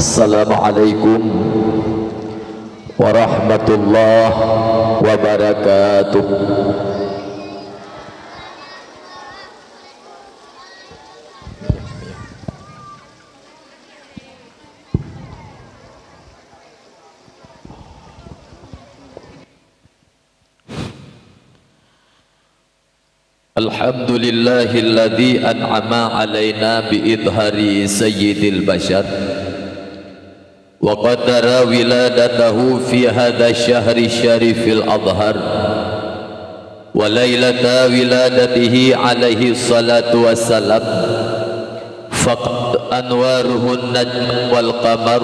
Assalamualaikum warahmatullahi wabarakatuh. Alhamdulillahilladzi an'ama alaina biidhari sayyidil bashar wa qaddara wiladatahu fi hadha syahri syarifil adhar wa lailata wiladatihi alaihi salatu wassalam faqad anwaruhun najm wal qamar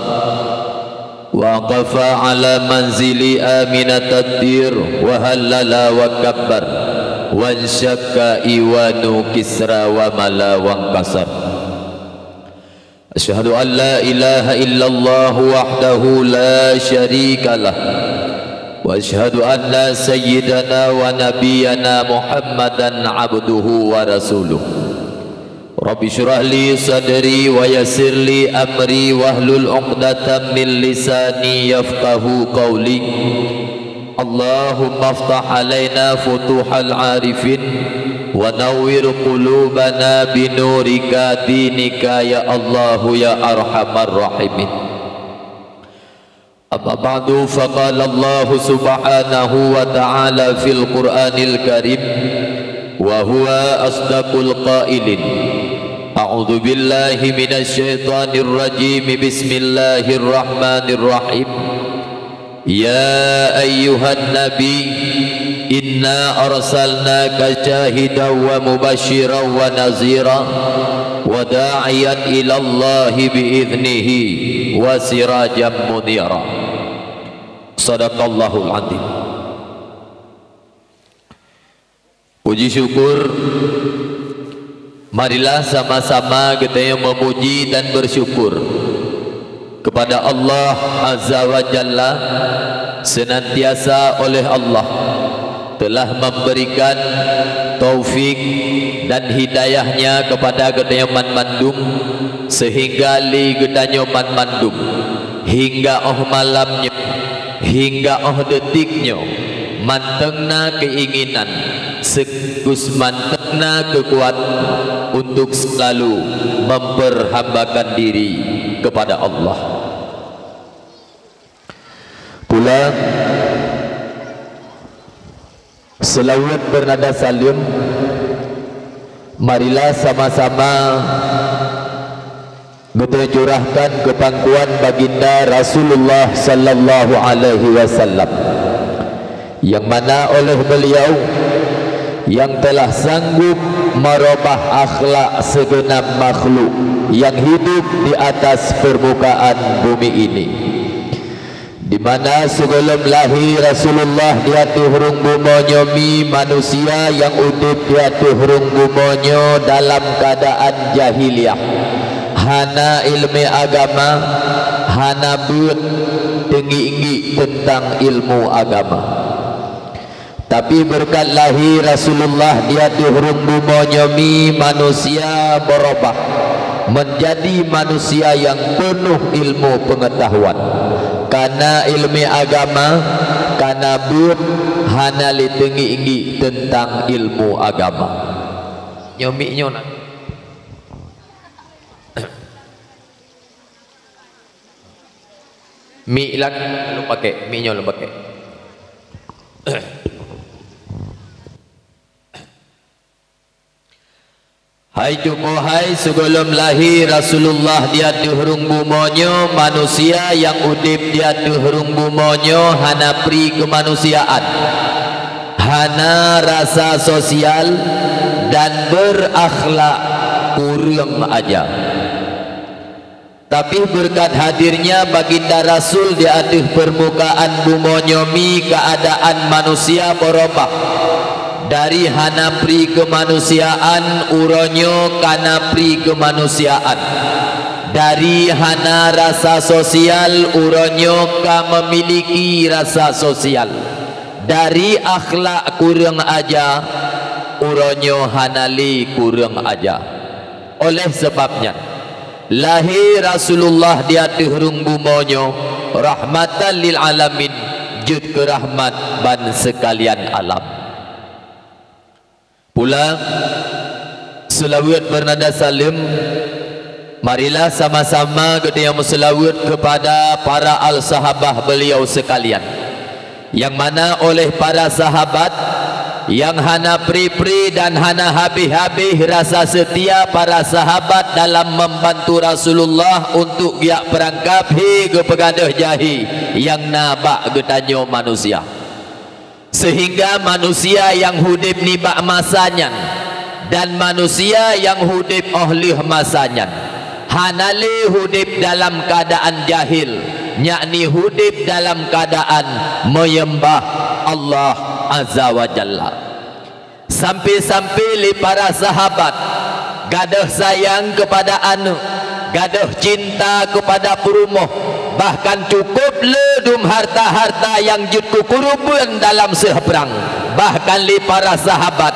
wa qafa ala manzili aminatad dir wa halala wa kabbar wansyakka iwanu kisra wa mala wa kasar. Asyhadu an la ilaha illallah wahdahu la syarika lah wa asyhadu anna sayyidana wa nabiyyana Muhammadan abduhu wa rasuluh. Rabbi syrah li sadri wa yassir li amri wahlul 'uqdatam min lisani yafqahu qawli. Allahumma aftah alaina futuhal arifin wa nawwir qulubana binurika dinika ya Allahu ya arhamar rahimin. Amma ba'du, faqala Allah subhanahu wa ta'ala fil Qur'anil Karim wa huwa asdaqul qailin. A'udzu billahi minasy syaithanir rajim. Bismillahirrahmanirrahim. Ya ayyuhan nabi inna arsalnaka syahidan wa mubasysyiran wa nazira wa da'iyan ila Allah biiznihi wa sirajan munira. Shadaqallahul azim. Puji syukur, marilah sama-sama kita yang memuji dan bersyukur kepada Allah Azza wa Jalla. Senantiasa oleh Allah telah memberikan taufik dan hidayahnya kepada kita man mandum, sehingga li kita man mandum hingga malamnya, hingga detiknya mantengna keinginan sekus mantengna kekuat untuk selalu memperhambakan diri kepada Allah. Pula selawat bernada salim, marilah sama-sama kita curahkan ke pangkuan baginda Rasulullah sallallahu alaihi wasallam, yang mana oleh beliau yang telah sanggup merubah akhlak segenap makhluk yang hidup di atas permukaan bumi ini, di mana sebelum lahir Rasulullah di atuh hurung bumonyo mi manusia yang hidup di atuh hurung bumonyo dalam keadaan jahiliyah, hana ilmu agama, hana buat tinggi-tinggi tentang ilmu agama. Tapi berkat lahir Rasulullah di atuh hurung bumonyo mi manusia berubah menjadi manusia yang penuh ilmu pengetahuan, karena ilmu agama, karena bud hana li tinggi-tinggi tentang ilmu agama. Nyomi nyona mi lak lu pakai mi nyol pakai. Hai Joko, hai sebelum lahir Rasulullah di atuh hurung bumonyo, manusia yang udip di atuh hurung bumonyo hana pri kemanusiaan, hana rasa sosial dan berakhlak kurang aja. Tapi berkat hadirnya baginda Rasul di atuh permukaan bumonyo mi, keadaan manusia berubah dari hana pri kemanusiaan uronyo kana pri kemanusiaan, dari hana rasa sosial uronyo ka memiliki rasa sosial, dari akhlak kurang aja uronyo hanali kurang aja. Oleh sebabnya lahir Rasulullah di atas rung bumonyo rahmatan lil alamin, jud ke rahmat ban sekalian alam. Pula selawat bernada salim, marilah sama-sama kita yang selawat kepada para al-sahabah beliau sekalian, yang mana oleh para sahabat yang hana pri-pri dan hana habis-habis rasa setia para sahabat dalam membantu Rasulullah untuk giak perangkap ke pegadah jahi yang nabak getanyo manusia, sehingga manusia yang hudib nibak masanya dan manusia yang hudib oleh masanya hanali hudib dalam keadaan jahil, yakni hudib dalam keadaan menyembah Allah Azza wa Jalla. Sampai-sampai li para sahabat gadah sayang kepada anu, gadah cinta kepada perumuh, bahkan cukup ledum harta-harta yang jut kukuruban dalam seperang. Bahkan li para sahabat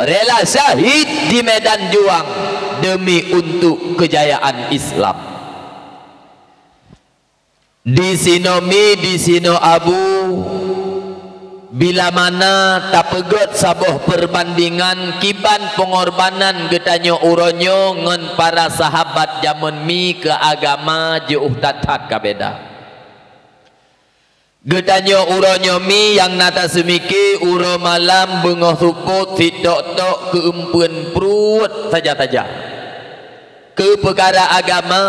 rela syahid di medan juang demi untuk kejayaan Islam. Di sinomi di sino abu, bila mana tak pegot sabuh perbandingan kiban pengorbanan getanyo uronyo ngen para sahabat zaman mi ke agama jauh tatat kabeda. Getanyo uronyo mi yang nata semiki uro malam bengoh suput tidak-tok keempun perut saja-saja ke perkara agama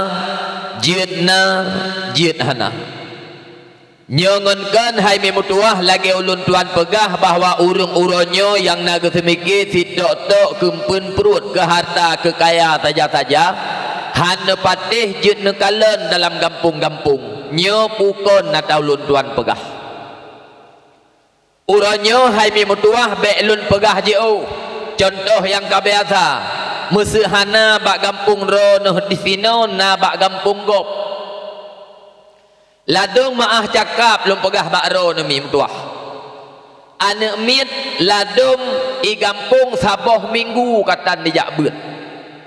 jidna jidhana. Nyongonkan hai memutuah lagi ulun tuan pegah bahwa urung-uronyo yang naga semiki tidak tok kempun perut ke harta kekaya saja-saja hana patih jut nekalen dalam kampung-kampung nyo pukon nata ulun tuan pegah. Uronyo hai memutuah be ulun pegah jauh contoh yang kabiasa mesehana bak kampung ro noh di sino na bak kampung gop ladung maah cakap lum pegah bakro nami mutuah anak mit ladung i gampung saboh minggu katan dijak beut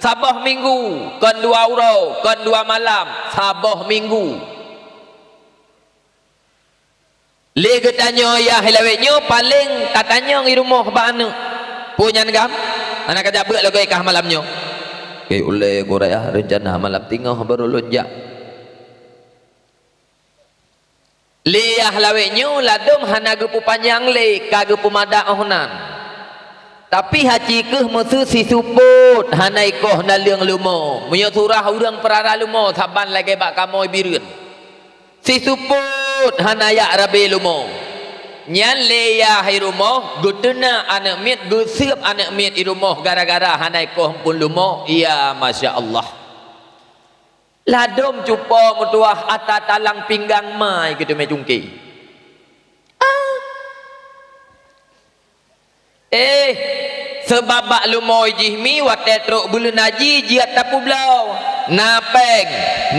saboh minggu kon 2 euro kon 2 malam saboh minggu le getanyo ya hilawenyo paling katanya ngi rumah ba anu punya ngam anak kajak beut lagu ikah malamnyo ke ule goraya rencana malam tinggal baru lonjak liah lawenyo ladum hana gepu panjang le kage pemada ohnan tapi haji keh musuh si suput hana ikoh naliang lumo munyo surah urang perara lumo saban lagi bak kamoy bireun si suput hana ya rabe lumo nyan le ya hai rumo gutena anak mit guseup anak mit i rumoh gara-gara hana ikoh pun lumo iya masya Allah. Ladom cupa mutuah atas talang pinggang mai gitu mecungki. Sebab bak lumoy jihmi watet truk bulan haji jiat tapu belau napeng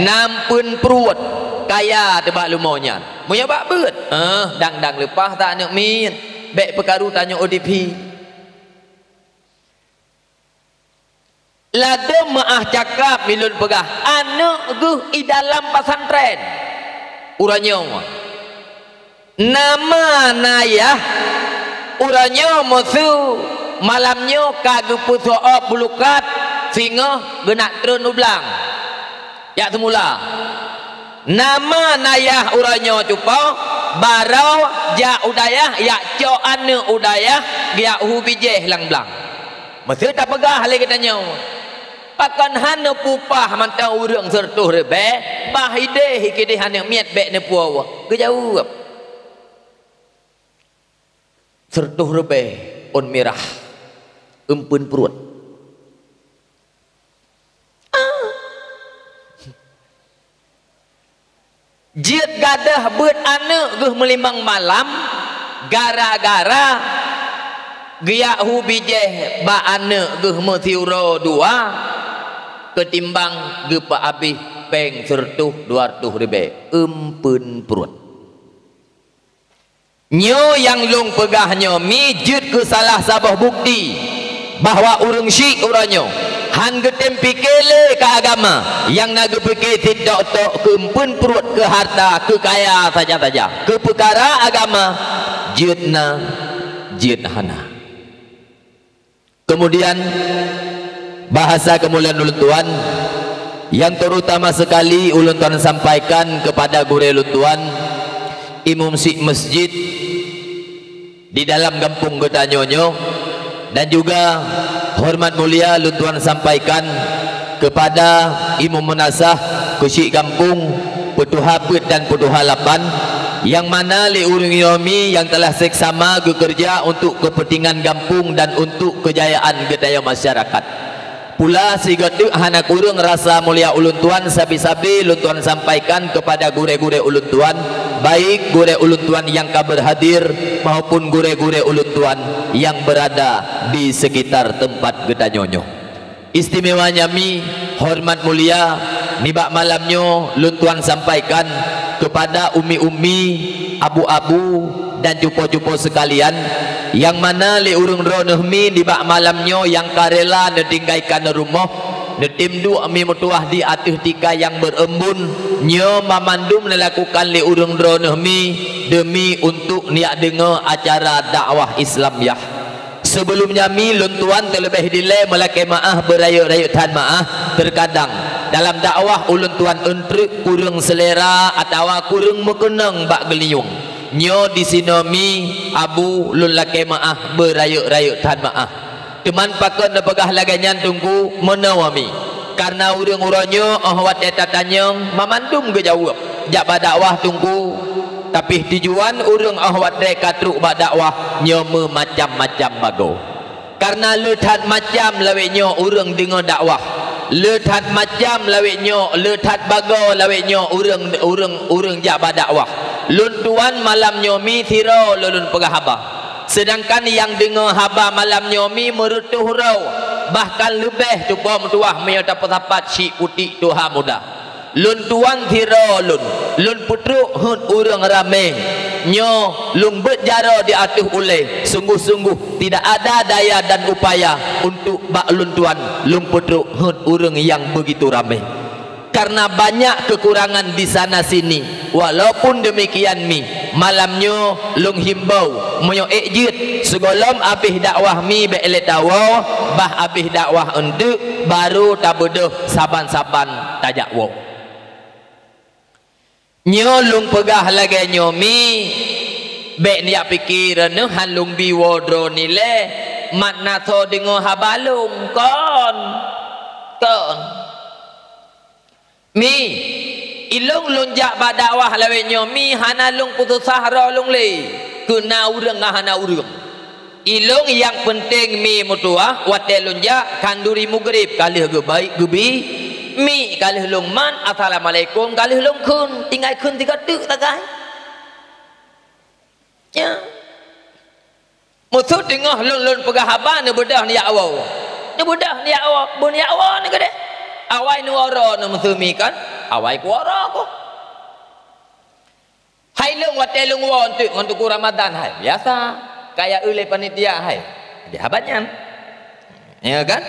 nampun perut kaya tebak lumonya munya bak beut dang-dang lepah tak anak min bek perkaru tanya ODP ladum maah cakap milun pegah anak guh i dalam pesantren uranyo nama nayah uranyo musuh malamnyo kage puso bulukat singa genak trun ublang ya semula nama nayah uranyo cupo barau ja udayah ya co ane udayah dia hubijeh lang blang masih tak pegah lagi katanya pakan hana pupah mantau urang sertuh rebe bahide hikide hana miat bek ne puawa kejauh sertuh rebe on merah empun perut jit gadah beut ane geuh melimbang malam gara-gara giak hubijeh ba ane geuh metiuro 2 ketimbang gepa abih peng sertuh 200 ribe empun perut nyo yang lung pegahnya mijut ke salah sabah bukti bahwa urang syik uranyo han getem pikele ke agama yang nak fikir tidak tok kempun perut ke harta ke kaya saja-saja ke perkara agama jidna jidhana. Kemudian bahasa kemuliaan ulun tuan yang terutama sekali ulun tuan sampaikan kepada guru ulun tuan imam si masjid di dalam kampung Getanyonyo, dan juga hormat mulia ulun tuan sampaikan kepada imam menasah kusik kampung Putu Hapit dan Putu Halapan, yang mana li urang yomi yang telah seksama bekerja untuk kepentingan kampung dan untuk kejayaan gedaya masyarakat. Pula si getuk hanak urang rasa mulia ulun tuan sabi-sabi ulun tuan sampaikan kepada gure-gure ulun tuan, baik gure ulun tuan yang berhadir maupun gure-gure ulun tuan yang berada di sekitar tempat Getanyonyo. Istimewanya mi hormat mulia nibak malamnya ulun tuan sampaikan kepada umi-umi, abu-abu dan jupo-jupo sekalian, yang mana li urung ronehmi di bak malamnya yang karela netingkaikan rumah netimdu ami mutuah di atih tika yang berembun nyo mamandum melakukan li urung ronehmi demi untuk niat dengar acara dakwah Islam ya. Sebelumnya mi luntuan terlebih dile melakai maah berayut-rayut tan maah terkadang dalam dakwah ulun tuan entrik kurang selera atau kurang mekenang bak geliung nyo di sinomi abu lun laki maah berayuk-rayuk tan maah teman pakon nepegah laganyan tunggu menawami karena urang-uranyo ahwat eta tanyang mamandum ge jawab jak dakwah tunggu, tapi tujuan urang ahwat reka truk bak dakwah nyo macam-macam bago karena lethat macam laweknyo urang dengar dakwah, lethat macam laweknyo lethat bago laweknyo urang jak dakwah. Lun tuan malam nyomi thiro lulun pegah haba, sedangkan yang dengar haba malam nyomi merutuh rau bahkan lebih cuba mutuah menyata petapat si putih tuha muda. Lun tuan thiro lun putruk hun urang rame nyo lung berjaro di atuh uleh sungguh-sungguh tidak ada daya dan upaya untuk bak lun tuan lung putruk hun urang yang begitu rame karena banyak kekurangan di sana sini. Walaupun demikian mi malamnya lung himbau moyo ejit segolom abih dakwah mi beele tawa bah abih dakwah enduk baru tabedoh saban-saban tajak wo nyo lung pegah lagi nyomi bek niak pikiran han lung biwodro nile makna to dengo habalung kon mi ilung lunjak badakwah lawe nyomi hana lung putus sahra lung le kena urang hana urang ilung yang penting mi mutuah wate lunjak kanduri mugrib kalih ge baik gebi mi kalih lung man assalamualaikum kalih lung kun tinggal kun tiga tuk tagai ya musuh tengah lun pegah haba ne bedah ni awau ne bedah ni awau bun ya awau ne gede awai nu oro nu musuh mi kan awai ku ora ko hai lung wate lung won tu untuk Ramadan hai biasa kayak ule panitia hai di habanyan ya kan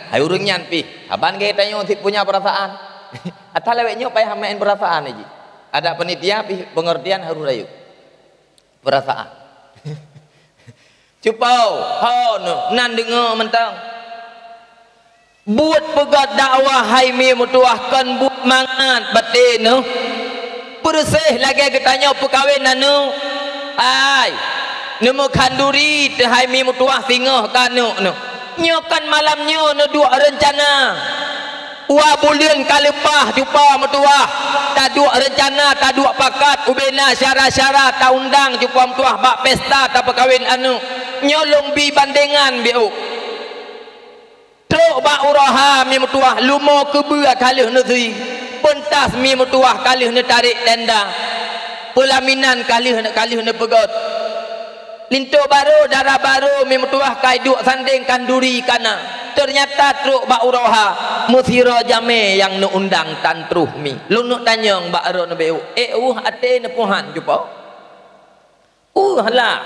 hai urang nyan pi haban ge tanyo punya perasaan atal leweknya pai hamain perasaan aja ada panitia pi pengertian haru rayu perasaan cupau hon nan dengar mentang buat pegat dakwah hai mi mutuahkan buat mangat batin no bersih lagi ketanya perkawin nanu ai nemu kanduri te hai mi mutuah singoh kanu no nyokan malamnya no dua rencana wa bulian kalepah jumpa mutuah tak dua rencana tak dua pakat ubena syarat-syarat tak undang jumpa mutuah bak pesta tak perkawin anu nyolong bi bandengan biu truk bak uraha mi mutuah lumo kebua kalih negeri pentas mi mutuah kalih ne tarik tenda pelaminan kalih ne pegot lintu baru darah baru mi mutuah kai duk sanding kanduri kana ternyata truk bak uraha muthira jame yang nu undang tantruh mi lu nu tanyong bak ro ne beu ate ne puhan jupo lah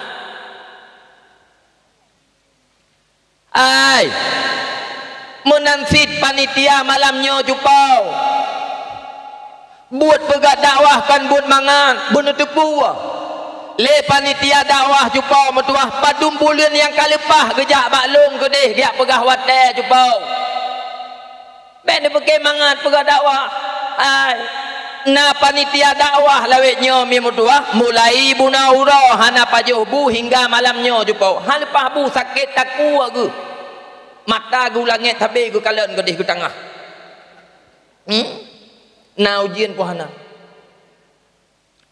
menansit panitia malamnya jupau buat pegat dakwah kan buat mangan buat tepu le panitia dakwah jupau metuah padum bulan yang kalepah gejak baklung kedih dia pegah wate jupau ben dia pakai mangan pegat dakwah ai na panitia dakwah lawetnya mi metuah mulai bunaura hana pajuh bu hingga malamnya jupau halepah bu sakit taku aku mata gu langit tapi gu kalen gedih gu tengah na ujian puhana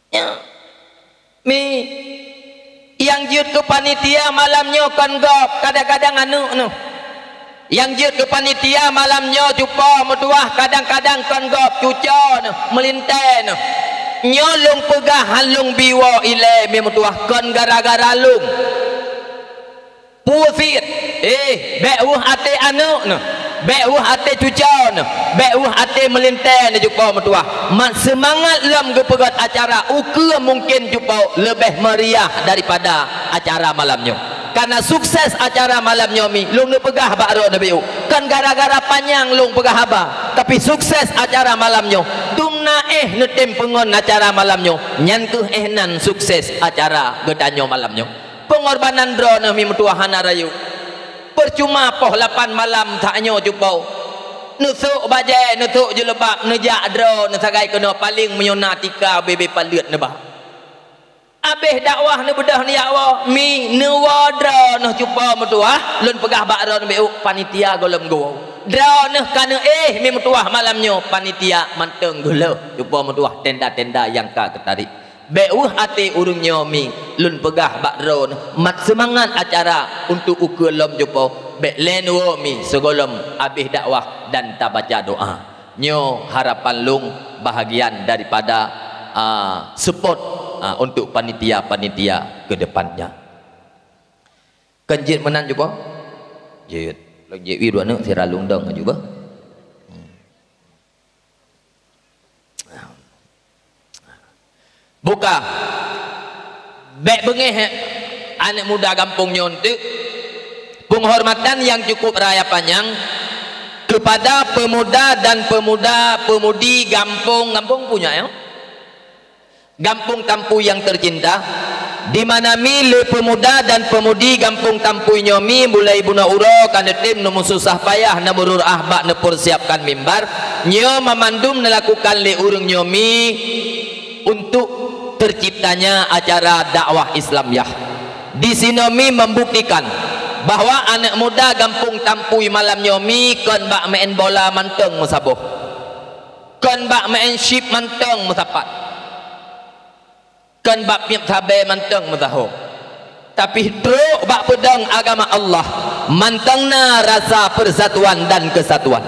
ya mi yang jut ke panitia malamnya kan gop kadang-kadang anu yang jut ke panitia malamnya jumpa metuah kadang-kadang kan gop cuca melintai nyolong pegah halung biwa ile mi metuah kan gara-gara lung pusit beuh ate anu beuh ate cucau beuh ate melintai jumpa metuah semangat lam gepegat acara ukur mungkin jumpa lebih meriah daripada acara malamnya karena sukses acara malamnya mi lung ne pegah bakro nabi kan gara-gara panjang lung pegah haba tapi sukses acara malamnya dumna netem pengon acara malamnya nyan ke nan sukses acara gedanyo malamnya pengorbanan drone mi metuahan rayu percuma poh 8 malam taknyo jupau nusuk bajai nusuk jelebab nejak drone sagai kena paling menyonatika bebe paliut nebah abeh dakwah ne bedah ni Allah mi newadra noh jumpa metuah lun pegah bakron beu panitia golem go drone kana mi metuah malamnya panitia manteng gelo jumpa metuah tenda-tenda yang ka ketarik beu hati urungnya mi lun pegah bakron mat semangat acara untuk ukur lom jumpa be lenwo mi segolom abeh dakwah dan tabaca doa nyo harapan lung bahagian daripada support untuk panitia-panitia ke depannya. Kenjit menan juga. Jit, lagi wi dua ne sira lundang juga. Buka. Bek bengeh anak muda kampung nyontek. Penghormatan yang cukup raya panjang kepada pemuda dan pemudi kampung punya ya. Kampung Tampu yang tercinta di mana milik pemuda dan pemudi kampung Tampu nyomi mulai buna uro kana tim nu susah payah na burur ahbak na persiapkan mimbar nyo memandum melakukan le urung nyomi untuk terciptanya acara dakwah Islamiyah di sinomi membuktikan bahwa anak muda kampung Tampu malam nyomi kon bak main bola manteng musaboh kon bak main ship manteng musapat kan bak piap tabe manteng mutaho tapi truk bak pedang agama Allah mantengna rasa persatuan dan kesatuan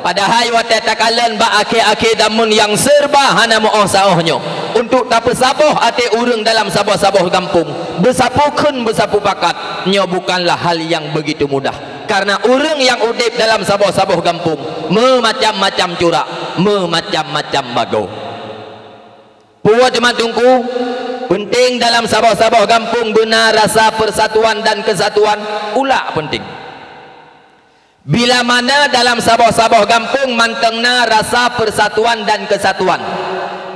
padahal wate takalan bak ake-ake damun yang serba hana mo'oh saohnya untuk tak bersabuh ate urang dalam sabuh-sabuh kampung bersapu kun bersapu pakat nyo bukanlah hal yang begitu mudah karena urang yang udip dalam sabuh-sabuh kampung memacam-macam curak memacam-macam bago puat jemantungku penting dalam sabah-sabah kampung benar rasa persatuan dan kesatuan ulak penting bila mana dalam sabah-sabah kampung mantengna rasa persatuan dan kesatuan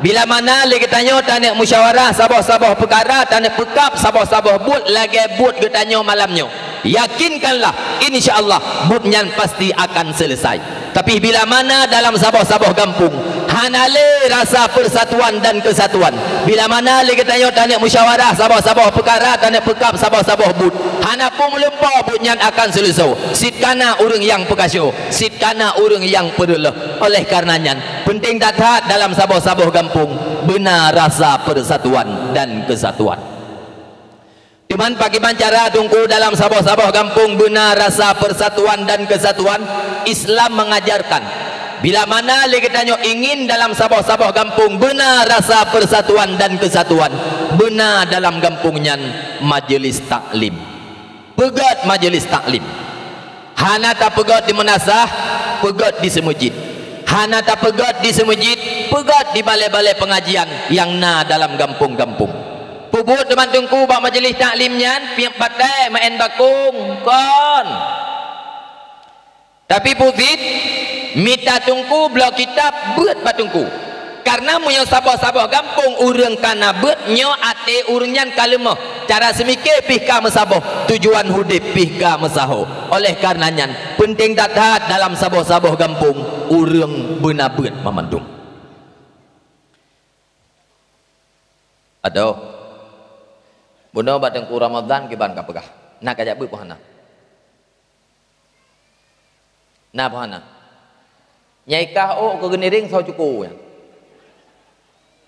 bila mana lagi tanya tanik musyawarah sabah-sabah perkara tanik pekap sabah-sabah but lagi but getanyo malamnya yakinkanlah insya-Allah butnya pasti akan selesai tapi bila mana dalam sabah-sabah kampung hanale rasa persatuan dan kesatuan bila mana lagi tanya tanik musyawarah sabah-sabah perkara tanik pekap sabah-sabah but hana pun melempa butnya akan selesai sitkana urang yang pekasyo sitkana urang yang perlu oleh karenanya penting dathat dalam sabah-sabah kampung benar rasa persatuan dan kesatuan cuman bagaimana cara tunggu dalam sabah-sabah kampung benar rasa persatuan dan kesatuan Islam mengajarkan bila mana lagi tanya ingin dalam sabah-sabah kampung benar rasa persatuan dan kesatuan benar dalam kampungnya majelis taklim pegat majelis taklim hana tak pegat di menasah pegat di semujid hana tak pegat di semujid pegat di balai-balai pengajian yang na dalam kampung-kampung pubut teman tungku bak majelis taklimnya piak patai main bakung kon Tapi putih minta tungku blok kitab buat batungku. Karena munyo sabah-sabah gampung urang kana beut nyo ate urangnya kalemah. Cara semikir pihka mesabah, tujuan hudip pihka mesaho. Oleh karenanya penting datat dalam sabah-sabah gampung urang beuna beut mamandung. Aduh. Bunda batengku Ramadan kiban ka pegah. Nak ajak beut pohana. Nah pohana. Nyai kah ko geniring so cukup ya.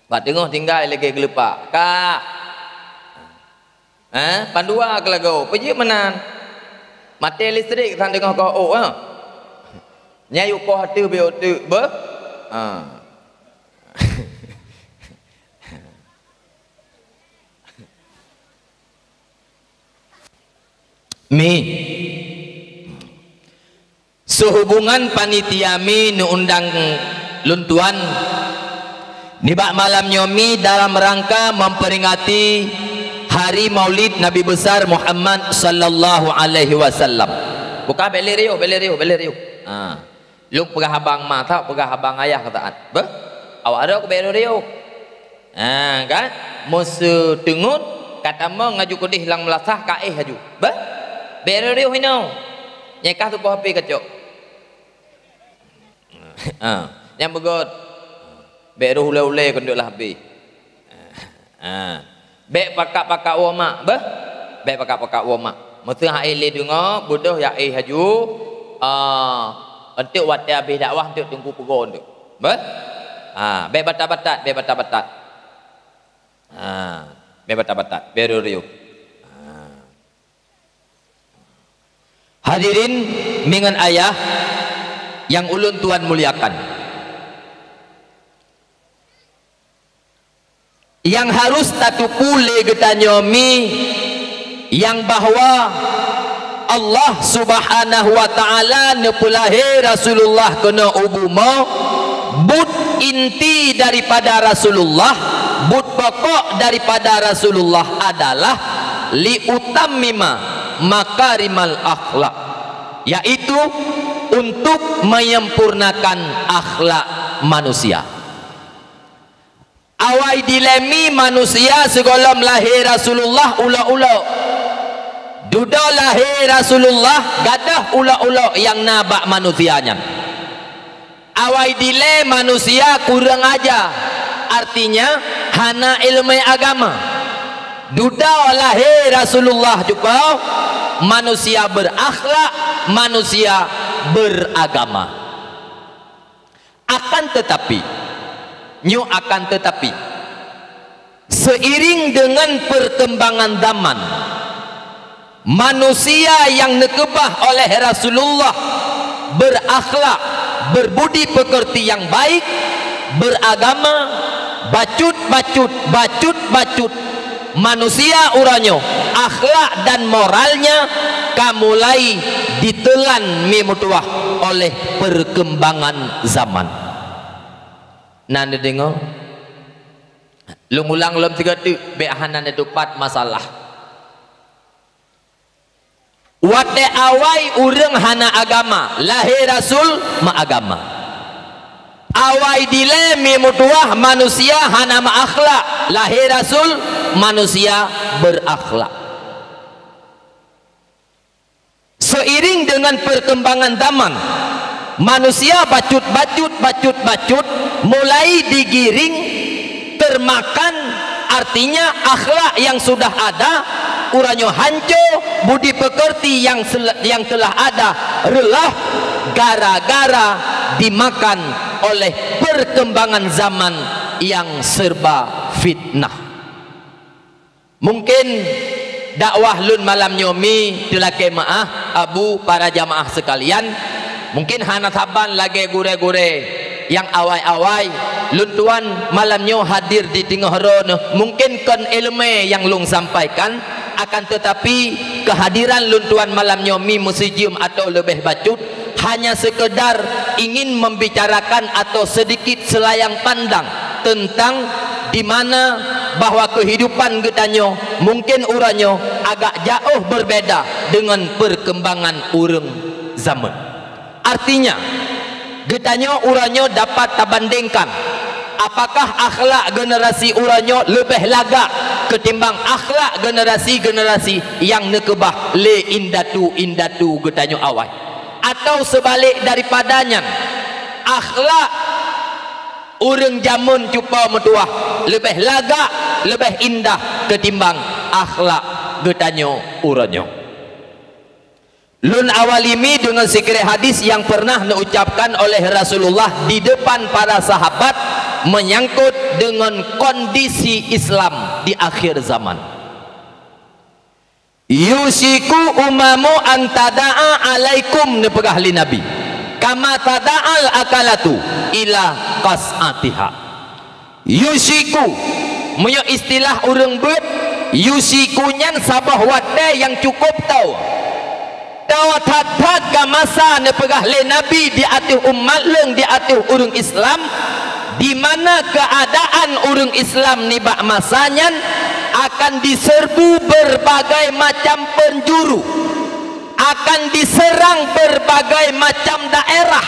Bat tengok tinggal lagi gelepak. Kak. Pandua ke lagu. Pergi menan. Mati listrik sang tengok kau Nyai ko hati be otu be. Mi sehubungan panitia mi nu undang luntuan nibak malam nyomi dalam rangka memperingati hari Maulid Nabi besar Muhammad sallallahu alaihi wasallam. Buka beleriu. Lu pegah abang ma tau pegah abang ayah kataan. Be? Awak ada ke beleriu. Kan? Musuh tengut kata mau ngaju kudih lang melasah kaeh haju. Be? Beleriu hino. Nyekah tu pohapi kecok. Yang begot. Bek ule-ule konduklah habis. Bek pakak-pakak wama, bah? Bek pakak-pakak wama. Mesti hak ile dengar bodoh ya haju. Untuk wat habis dakwah untuk tunggu pegon tu. Bah? Bek batat-batat. Bek batat-batat. Beruriu. Hadirin mingan ayah yang ulun tuan muliakan. Yang harus tatuku legetanyomi yang bahwa Allah subhanahu wa ta'ala nepulahi Rasulullah kena ubuma but inti daripada Rasulullah, but pokok daripada Rasulullah adalah liutammima makarimal akhlak, yaitu untuk menyempurnakan akhlak manusia. Awai dilemi manusia segala lahir Rasulullah ula-ula. Duda lahir Rasulullah gadah ula-ula yang nabak manusianya. Awai dile manusia kurang aja. Artinya hana ilmu agama. Duda lahir Rasulullah juga manusia berakhlak, manusia beragama. Akan tetapi seiring dengan perkembangan zaman, manusia yang nekebah oleh Rasulullah berakhlak, berbudi pekerti yang baik, beragama, bacut, manusia uranyo akhlak dan moralnya kamulai ditelan memutuah oleh perkembangan zaman. Nanda dengar lu ngulang lom 3 tu behanan itu 4 masalah. Wate awai urang hana agama, lahir Rasul ma agama. Awai dile memutuah manusia hana ma akhlak, lahir Rasul manusia berakhlak. Seiring dengan perkembangan zaman, manusia bacut mulai digiring termakan, artinya akhlak yang sudah ada uranyo hancur, budi pekerti yang telah ada relah gara-gara dimakan oleh perkembangan zaman yang serba fitnah. Mungkin dakwah lun malam nyomi telah kemaah abu para jamaah sekalian, mungkin hana saban lagi gure-gure yang awai-awai luntuan malamnya hadir di tengah rono, mungkin kan ilmu yang lung sampaikan, akan tetapi kehadiran luntuan malamnya mi museum atau lebih bacut hanya sekedar ingin membicarakan atau sedikit selayang pandang tentang di mana bahwa kehidupan getanyo mungkin uranyo agak jauh berbeda dengan perkembangan urang zaman. Artinya getanyo uranyo dapat tabandingkan apakah akhlak generasi uranyo lebih lagak ketimbang akhlak generasi yang nekebah le indatu getanyo awal, atau sebalik daripadanya akhlak urang jamun cupa metuah lebih lagak lebih indah ketimbang akhlak getanyo uranyo. Lun awalimi dengan sikre hadis yang pernah diucapkan oleh Rasulullah di depan para sahabat menyangkut dengan kondisi Islam di akhir zaman. Yusiku umamu antada'a alaikum, nepegah li Nabi kama tada'al akalatu ila qas'atiha. Yusiku punya istilah urang bet, yusikunyan sabah wate yang cukup tahu tawat-hat ka masa nepegah le Nabi di atuh umat leung di atuh urang Islam, di mana keadaan urang Islam ni bak masanya akan diserbu berbagai macam penjuru, akan diserang berbagai macam daerah,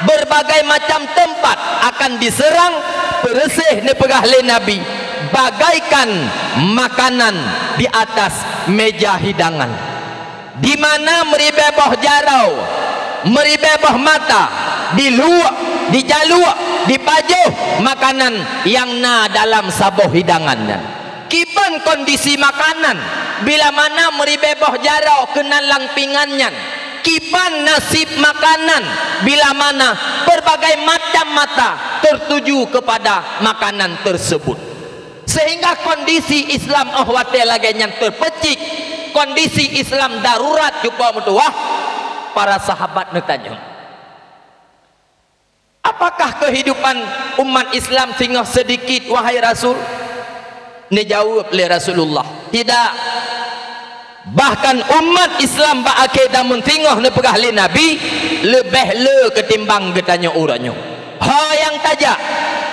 berbagai macam tempat akan diserang. Bersih nepegah le Nabi bagaikan makanan di atas meja hidangan, di mana meribebah jarau, meribebah mata, diluak, dijaluk, dipajuh makanan yang na dalam sabuh hidangannya. Kiban kondisi makanan bila mana meribebah jarau kena langpingannya, kiban nasib makanan bila mana berbagai macam mata tertuju kepada makanan tersebut, sehingga kondisi Islam ahwate lagi yang terpecik, kondisi Islam darurat juga mutuah. Para sahabat bertanya, apakah kehidupan umat Islam tinggal sedikit wahai Rasul? Dijawab oleh Rasulullah, tidak. Bahkan umat Islam ba'akidah mentinggoh nepegah li Nabi lebih le ketimbang getanya uranyo. Ha yang tajak,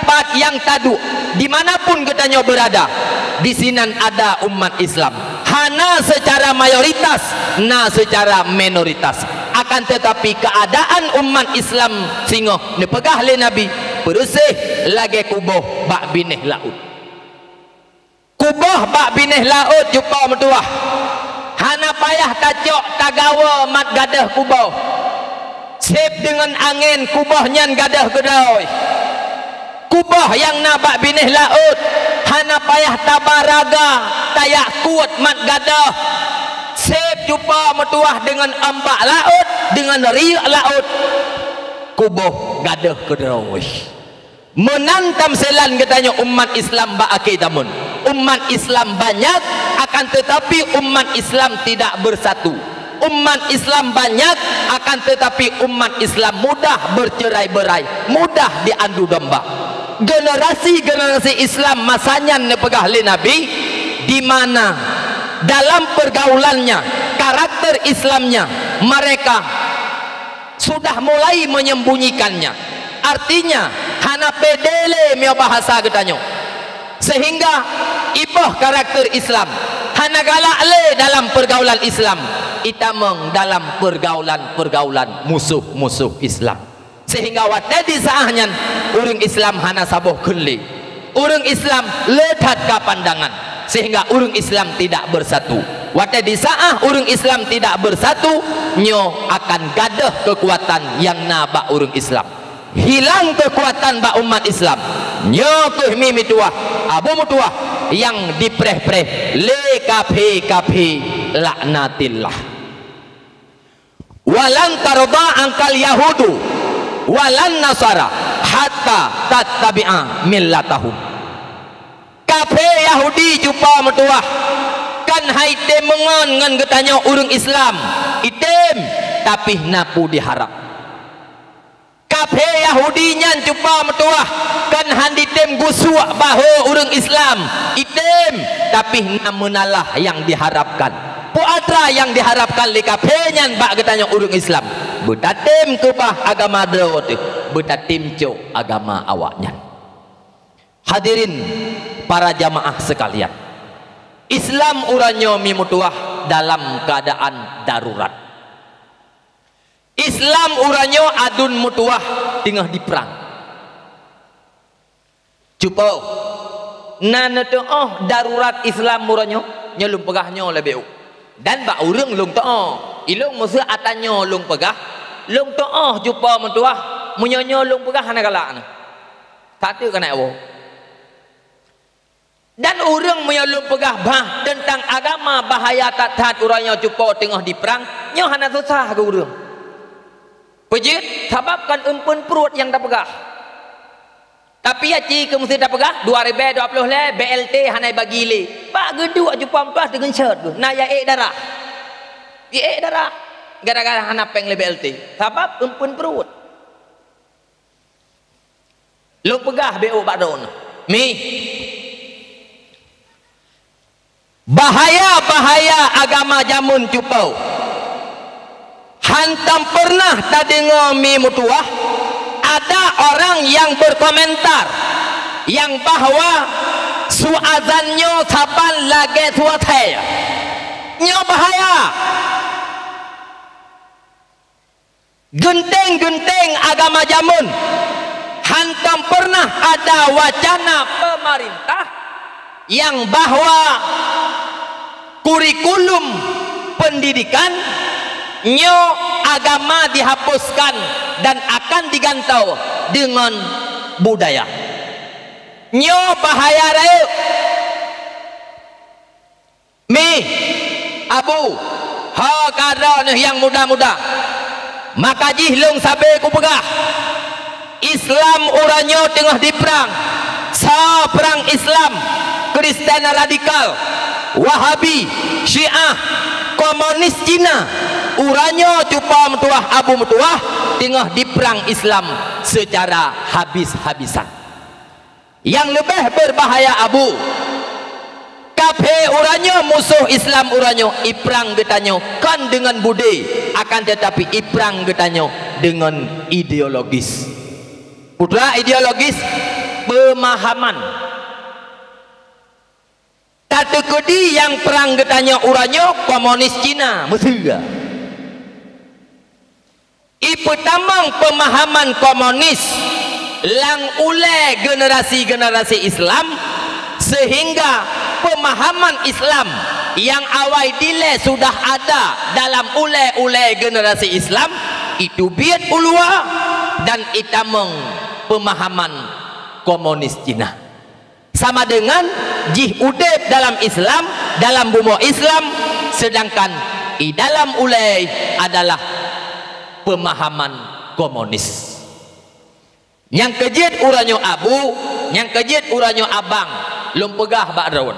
pat yang tadu, dimanapun getanya berada, di sinan ada umat Islam. Hana secara mayoritas, na secara minoritas. Akan tetapi keadaan umat Islam singoh nepegah li Nabi bersih lagi kubuh bak binih laut. Kubuh bak binih laut jupa metuah. Hana payah tacok tagawa mat gadah kubuh. Sip dengan angin kubuhnya gadah gedoi. Kubuh yang nabak binih laut hana payah tabaraga tayak kuat mat gadah. Sip jumpa metuah dengan ambak laut, dengan riak laut. Kubuh gadah gedoi. Menantam selan katanya umat Islam ba'akidamun. Umat Islam banyak, akan tetapi umat Islam tidak bersatu. Umat Islam banyak, akan tetapi umat Islam mudah bercerai-berai, mudah diadu domba. Generasi Islam masanya nepegah li Nabi, di mana dalam pergaulannya, karakter Islamnya, mereka sudah mulai menyembunyikannya. Artinya hana pedele mio bahasa getanyo, sehingga ibah karakter Islam hana galak le dalam pergaulan Islam, itameng dalam pergaulan musuh-musuh Islam. Sehingga wate di saahnya urang Islam hana sabuh kenli, urang Islam ledat ke pandangan, sehingga urang Islam tidak bersatu. Wate di saah urang Islam tidak bersatu, nyo akan gadah kekuatan yang naba urang Islam, hilang kekuatan ba umat Islam. Nyo kuhmi mituah abu mutuah yang dipreh-preh le kafe laknatillah. Walan tarda angkal yahudu walan nasara hatta tattabi'a millatahum. Kafe Yahudi jumpa mutuah kan haite mengon ngan getanya urang Islam item tapi napu diharap. Kafe Yahudi nyan jumpa mutuah kan handitem gusuk bahu urang Islam item tapi namunalah yang diharapkan. Puatra yang diharapkan li kafe nyan bak getanya urang Islam betatim kubah agama dawat, betatim co agama awaknya. Hadirin para jamaah sekalian, Islam uranyo mimutuah dalam keadaan darurat. Islam uranyo adun mutuah tengah diperang. Cuba nana tu darurat Islam uranyo nyelum pegahnya lebih. Dan bak urang lung tu ilung musa atanyo lung pegah lung tu jumpa mutuah munyonyo lung pegah ana galak na. Tak tu kena awak. Dan orang menyelum pegah bah tentang agama bahaya tak taat orangnya jumpa tengah diperang nyo hana susah ke orang. Pejit sebabkan empun perut yang tak pegah. Tapi aci ke mesti tak pegah 2020 le BLT hanai bagi le. Pak geduk jumpa mutuah dengan cert tu. Na ya darah. Ya darah. Gara-gara hana peng le BLT. Sebab empun perut. Lu pegah BO badon. Mi bahaya-bahaya agama jamun cupau. Hantam pernah tak dengar mi mutuah ada orang yang berkomentar yang bahwa suazannya saban lagi suatai nyo bahaya. Genteng-genteng agama jamun. Hantam pernah ada wacana pemerintah yang bahwa kurikulum pendidikan nyo agama dihapuskan dan akan digantau dengan budaya. Nyo bahaya raya. Mi abu ha kada yang muda-muda maka jihlung sabe ku pegah Islam uranyo tengah diperang. Sa perang Islam, Kristen radikal, Wahabi, Syiah, komunis Cina, uranyo cupa mutuah abu mutuah tengah diperang Islam secara habis-habisan. Yang lebih berbahaya abu kafe uranyo musuh Islam uranyo iprang getanyo kan dengan budi akan tetapi iprang getanyo dengan ideologis. Putra ideologis pemahaman. Kategori yang perang getanya uranyo komunis Cina Mesir. Pertama pemahaman komunis lang ule generasi-generasi Islam sehingga pemahaman Islam yang awal dile sudah ada dalam ule-ule generasi Islam itu biat ulua dan itameng pemahaman komunis Cina sama dengan jih udep dalam Islam dalam bumi Islam sedangkan di dalam ulai adalah pemahaman komunis. Yang kejit uranyo abu, yang kejit uranyo abang lum pegah bak raun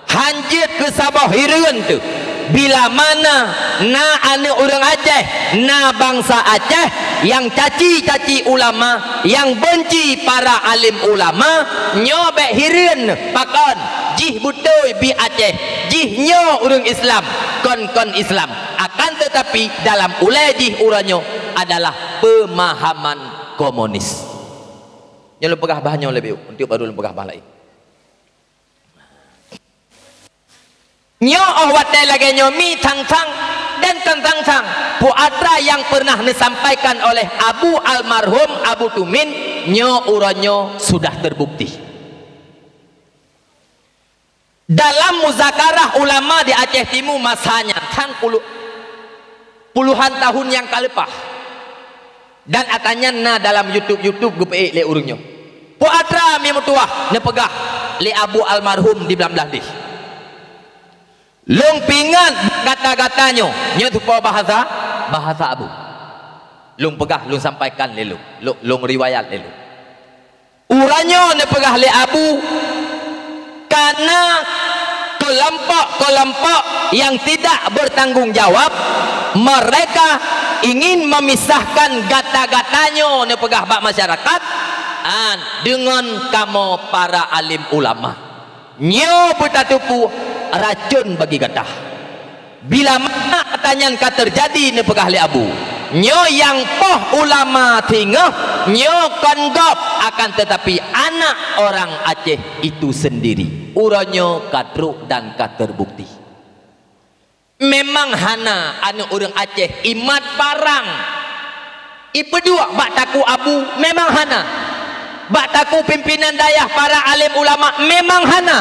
hanjit ke Sabah Hirian tu bila mana na ane orang Aceh na bangsa Aceh yang caci-caci ulama yang benci para alim ulama nyobek Hirian pakon jih butoy bi Aceh jih nyo orang Islam kon Islam akan tetapi dalam ulai jih uranyo adalah pemahaman komunis. Yang lu pegah bahannya lebih untuk baru lu pegah bah lain. Nyo watai lagi nyomi tang-tang dan tang-tang puatra yang pernah disampaikan oleh Abu almarhum Abu Tumin nyo uranyo sudah terbukti. Dalam muzakarah ulama di Aceh Timur masanya puluhan tahun yang kalepah dan atanya na dalam YouTube gupe le urunyo puatra mi mutuah ne pegah le Abu almarhum di belah di lung pingan kata-katanyo nya tupa bahasa abu lung pegah lung sampaikan le lung riwayat le uranyo ne pegah le abu karena kelompok-kelompok yang tidak bertanggung jawab mereka ingin memisahkan gata-gatanyo ne pegah bak masyarakat dengan kamu para alim ulama nyo betatupu racun bagi gatah bila mana pertanyaan terjadi ne pegah le abu nyo yang poh ulama tinggal nyo konggop akan tetapi anak orang Aceh itu sendiri uranyo kadruk dan katerbukti memang hana anu orang Aceh imat parang Ipedua bak taku abu memang hana. Bak taku pimpinan dayah para alim ulama memang hana.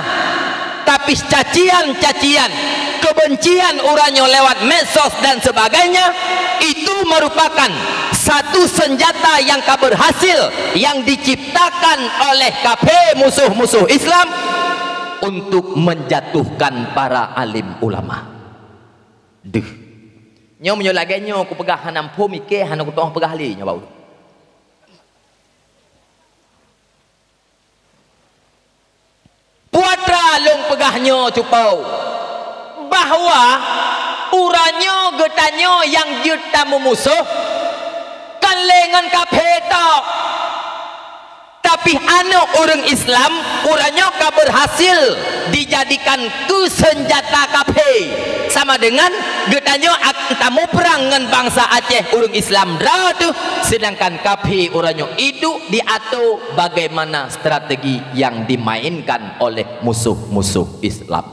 Tapi cacian-cacian, kebencian uranyo lewat medsos dan sebagainya, itu merupakan satu senjata yang berhasil yang diciptakan oleh KP musuh-musuh Islam untuk menjatuhkan para alim ulama. Duh, nyo menyo lagi nyo ku pegah hanam po mikir hanam ku tong pegah li nyo bau. Puatra long pegahnyo cupau bahwa uranyo getanyo yang juta memusuh kan lengan kapeta, tapi anak orang Islam uranyo ka berhasil dijadikan ke senjata kape sama dengan getanyo tamu perang dengan bangsa Aceh orang Islam tu, sedangkan kape uranyo itu diatur bagaimana strategi yang dimainkan oleh musuh-musuh Islam.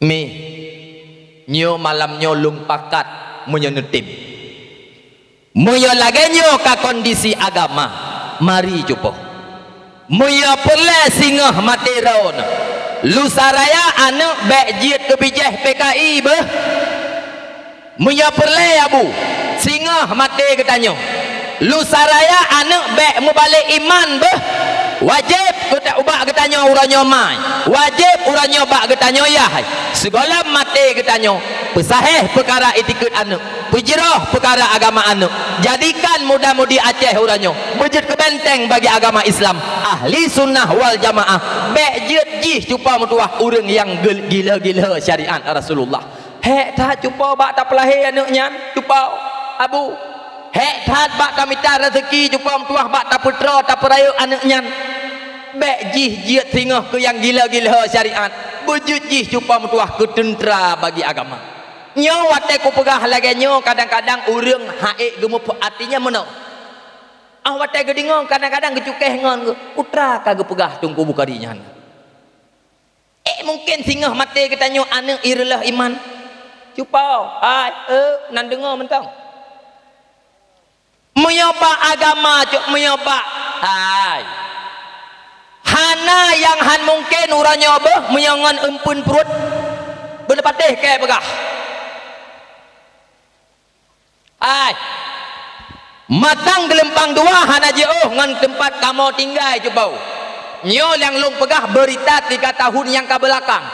Mi nyo malam nyo lung pakat menyenetim moyo lagenyo ka kondisi agama mari cupo moyo pole singah materon lusaraya anak bejit kebijah PKI beh moyo pole abu singah mate ketanyo lusaraya anak bek mubalik iman beh wajib kita ubah ketanyo uranyo mai wajib uranyo bak ketanyo yah segala mate ketanyo pesahih perkara etikut anu pujirah perkara agama anu jadikan muda-mudi Aceh uranyo bejit kebenteng bagi agama Islam ahli sunnah wal jamaah bejit jih cupa mutuah urang yang gila-gila syariat Rasulullah hek tak cupa bak tak pelahir anaknya cupa abu hek tak bak tak minta rezeki cupa mutuah bak tak putra tak perayu anaknya bek jih jiat tingah ke yang gila-gila syariat bejit jih cupa mutuah ke tentera bagi agama nyo wate ku pegah lagi nyo kadang-kadang urang haik gemuk artinya meno wate gedingong kadang-kadang gecukeh ngon putra kagak pegah tunggu buka dinya mungkin singah mate kita nyo anak iralah iman cupau nan dengar mentang menyoba agama cuk menyoba hana yang han mungkin urang nyoba menyongon empun perut berlepatih kayak pegah matang gelempang dua hana jauh ngan tempat kamu tinggal cupau nyo yang lung pegah berita 3 tahun yang ke belakang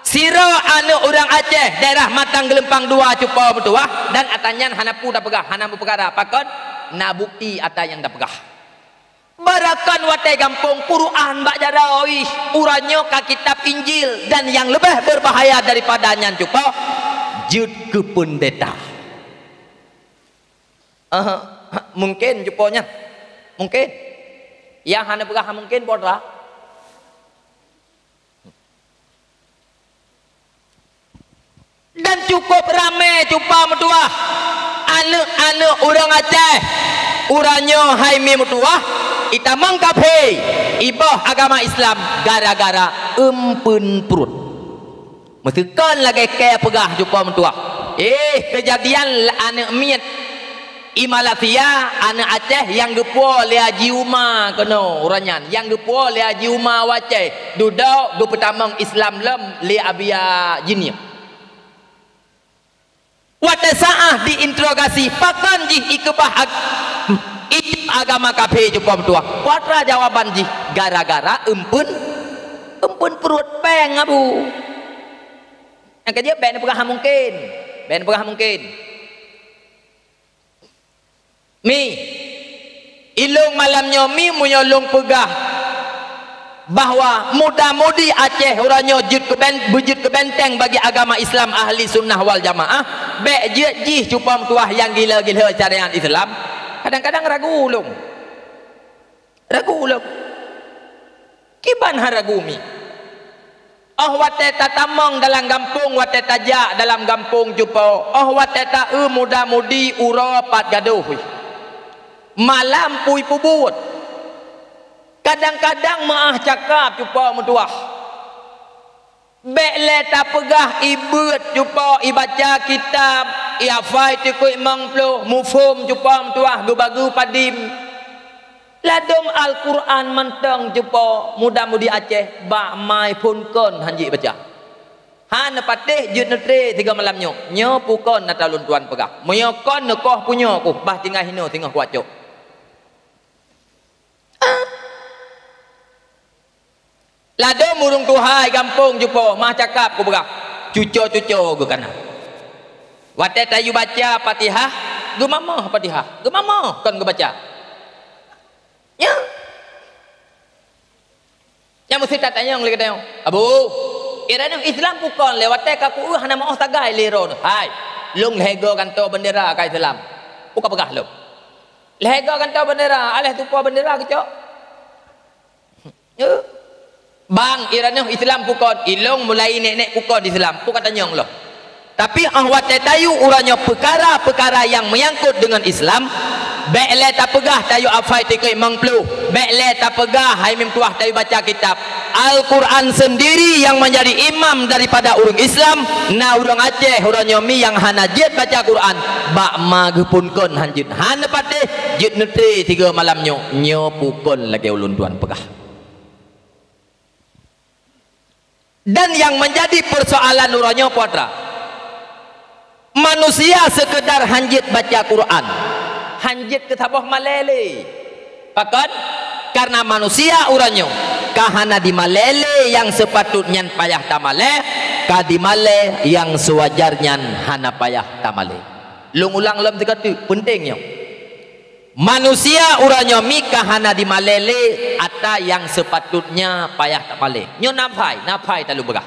siro anu orang Aceh daerah matang gelempang dua cupau bertuah dan atanyan hana pu dah pegah hana perkara pakon na bukti ata yang dah pegah barakan watai gampung Quran bak jarawih uranyo ka kitab Injil dan yang lebih berbahaya daripadanya cupau jud ke pendeta mungkin juponya mungkin yang hanya pegah mungkin podra dan cukup rame cupa metuah anak-anak orang Aceh uranyo haimi metuah itamang kape ibah agama Islam gara-gara empun perut mestikan lagi kaya pegah cupa metuah kejadian anak miet Imalatia anak Aceh yang gepo le haji umah kena uranyan yang gepo le haji umah waceh duduk du pertamang Islam lem le abia jinia wate saah diinterogasi pakan jih ikebah agama kafe jupam tua patra jawaban jih gara-gara empun perut peng abu yang kerja ben pegah mungkin mi ilung malamnya mi munyolong pegah bahwa muda-mudi Aceh uranyo bujud kebenteng bagi agama Islam ahli sunnah wal jamaah bek jih cupam tuah yang gila-gila syariat Islam kadang-kadang ragu ulung kiban haragu mi wate tatamong dalam gampung wate tajak dalam gampung jupau wate ta muda-mudi uro pat gaduh malam pui pubut kadang-kadang maah cakap cupa mutuah bek le tak pegah ibut cupa ibaca kitab ia fai tikui mangplo mufum cupam tuah gubagu padim ladom Al-Quran mentang jupo muda-mudi Aceh ba mai pun kon hanji baca han patih jut netre 3 malam nyo pukon natalun tuan pegah moyo kon nekoh punyo ku bah tinggal hino tinggal kuacok ladom murung tuhai kampung jupo mah cakap ku pegah cuco-cuco gu kana wate tayu baca Fatihah gu mamah Fatihah gu mamah kon gu baca nya yang mesti tanya yang lagi tanya abu irana Islam bukan lewat teka ku hana mau tagai leron hai lung lego kanto bendera ka Islam buka pegah lu lego kanto bendera aleh tupa bendera ke cok bang irana Islam bukan ilung mulai nenek bukan Islam bukan tanya lo tapi ahwat tayu uranya perkara-perkara yang menyangkut dengan Islam bekle tak pegah tayu afai tikoi mangplu bekle tak pegah hai mim tuah tayu baca kitab Al-Quran sendiri yang menjadi imam daripada urang Islam na urang Aceh urang nyomi yang hanajit baca Quran bak magepun kon hanjit han patih jit netri 3 malam nyo pukon lagi ulun tuan pegah dan yang menjadi persoalan urangnya putra manusia sekedar hanjit baca Quran hanjit ke tabah malele pakat karena manusia uranyo kahana di malele yang sepatutnya payah tamale ka di male yang sewajarnya hana payah tamale lung ulang lem tikatu pentingnya manusia uranyo mi kahana di malele ata yang sepatutnya payah tamale nyo napai talu begah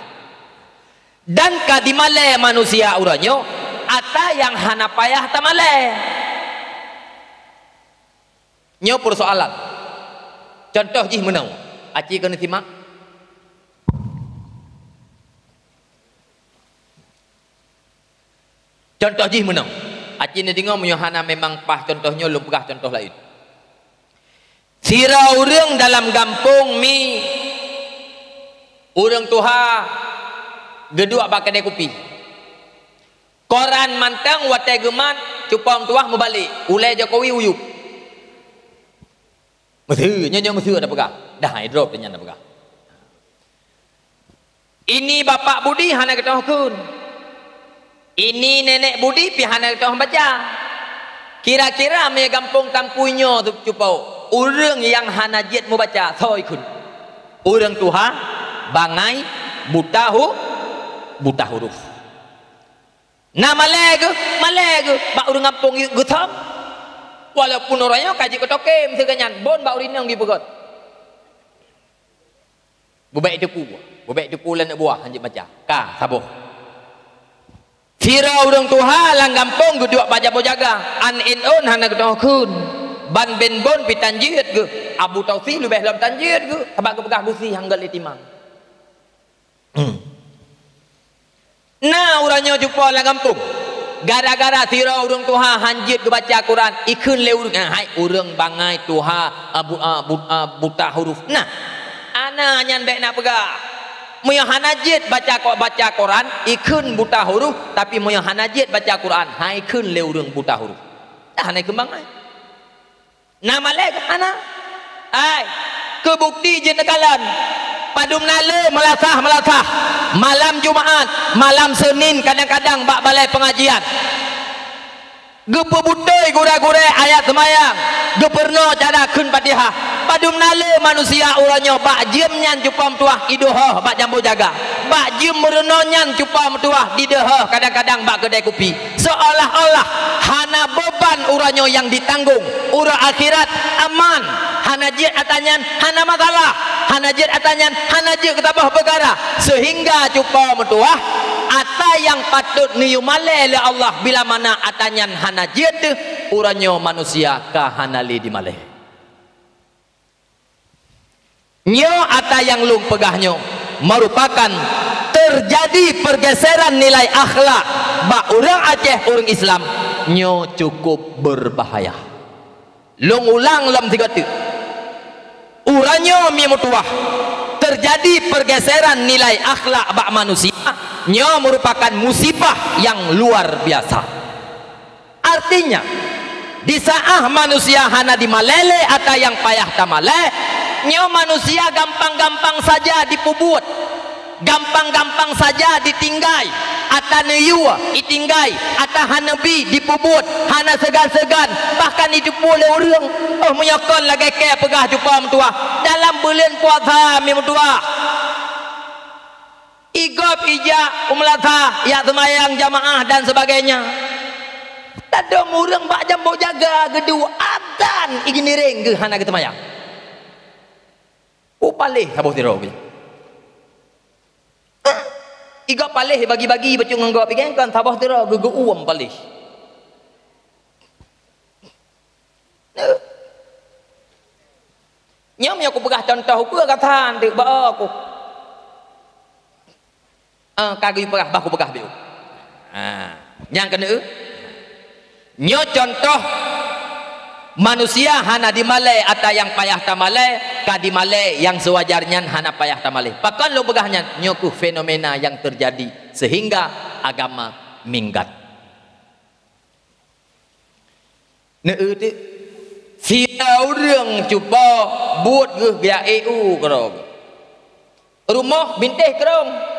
dan ka di male manusia uranyo ata yang hana payah tamale nyo persoalan contoh jih menau aci kena simak contoh jih menau aci ni tengok menyohana memang pah contohnya lu pegah contoh lain sira urang dalam kampung mi urang tuha gedua bak kedai kopi koran mantang watai geman cupang tuah membalik ulai Jokowi uyup mesti nyonya mesti ada pegah dah drop nya ada pegah ini bapak budi hana ketohkeun ini nenek budi pi hana ketoh baca kira-kira me kampung tampuinyo tu cupau urang yang hana jet mu baca soi kun urang tuha bangai buta huruf nah malegu bak urang kampung gutam walaupun orangnya kaji ketokem seganyan bon bak urinang di pegot bubek depu lan buah hanjit baca ka sabuh sira urang tuha lang kampung guduk baca bojaga an on hana ketohkeun ban ben bon pi tanjit ge abu tausi lebih lam tanjit ge sabak kepegah gusi hanggal itimang nah urangnya jumpa lang kampung gara-gara sira urang tuha hanjit ke baca Quran ikeun le urang hai urang bangai tuha buta huruf nah ana nyan bek na pegah moyo hanajit baca Quran ikeun buta huruf tapi moyo hanajit baca Quran hai keun le urang buta huruf dah naik kembang ai nama le ana ai kebukti je nekalan padum nale melasah malam Jumaat malam Senin kadang-kadang bak balai pengajian gepebutoi gura-gure ayat semayang geperno cara keun Fatihah padum nale manusia uranyo bak jem nyan cupam tuah idoh bak jambu jaga bak jem mereno nyan cupam tuah di deh kadang-kadang bak kedai kopi seolah-olah hana beban uranyo yang ditanggung ura akhirat aman hana jid atanyan hana masalah hana jid atanyan hana jid ketabah perkara sehingga cupam tuah ata yang patut niumale le Allah bila mana atanyan hana jid uranyo manusia ka hanali di maleh nyo ata yang lung pegahnya merupakan terjadi pergeseran nilai akhlak bak orang Aceh orang Islam nyo cukup berbahaya lung ulang lam 3 uranyo mi mutuah terjadi pergeseran nilai akhlak bak manusia nyo merupakan musibah yang luar biasa Artinya di saat manusia hana di malele atau yang payah tamale, nyo manusia gampang-gampang saja dipubut, gampang-gampang saja ditinggai, atau neyua ditinggai, atau hanabi dipubut, hana segan-segan, bahkan hidup boleh orang menyokon lagi ke pegah jumpa mentua dalam bulan puasa mi mentua igop ijak umlatha ya semayang jamaah dan sebagainya. Tak ada orang bak jambok jaga gedua adan igini ring ke hana kita mayang. Palih sabuh tiro. Igop palih bagi-bagi bacung nganggap pikan kan sabuh tiro gege uam palih. Nyam aku pegah contoh aku katahan dik ba aku. Kagui pegah baku pegah biu. Yang kedua nyo contoh manusia hana di malai atau yang payah tamale ka di malai yang sewajarnya hana payah tamale. Pakan lo begahnya nyoku fenomena yang terjadi sehingga agama minggat. Neuti siau reung cuba buat ge ya EU kerong. Rumah bintih kerong.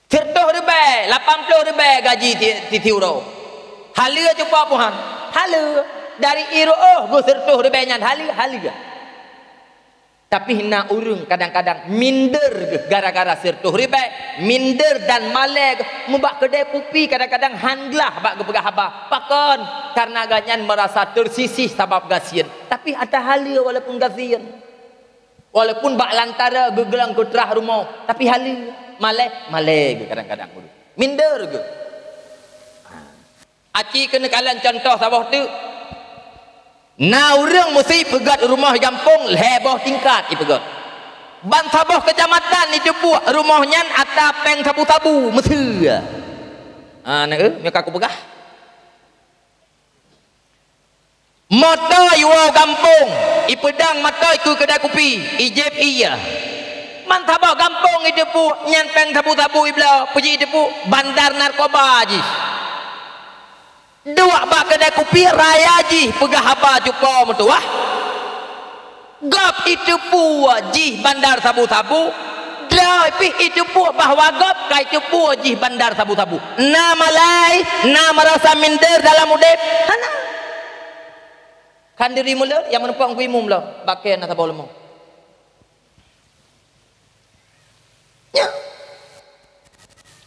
Sertoh ribai, 80 ribai gaji tiuro. Halia cuba puhan. Halia dari iro go sertoh ribai nyan halia. Tapi hina urung kadang-kadang minder gara-gara sertoh ribai, minder dan maleg membak kedai kopi kadang-kadang handlah bak gepegah haba. Pakon karena ganyan merasa tersisih sebab gasian. Tapi ada halia walaupun gasian. Walaupun bak lantara gegelang kutrah rumah, tapi halia malek kadang-kadang minder ke. Aci kena kalian contoh sabah tu. Na urang mesti pegat rumah kampung heboh tingkat ipegat. Ban sabah kecamatan itu buat rumahnya atapeng tabu-tabu mesti. Mereka aku pegah. Motor iwa kampung, ipedang motor ke kedai kopi, ijeb iya. Mantap gampang itu pu nyampeng tabu-tabu ibla puji itu pu bandar narkoba ji dua bak kedai kopi raya ji pegah apa cupa mentua gap itu pu ji bandar tabu-tabu tapi itu pu bahwa gap kai itu pu ji bandar tabu-tabu nama lai nama rasa minder dalam udep hana kan diri mula yang menumpang kuimum lah bakian atau boleh ya.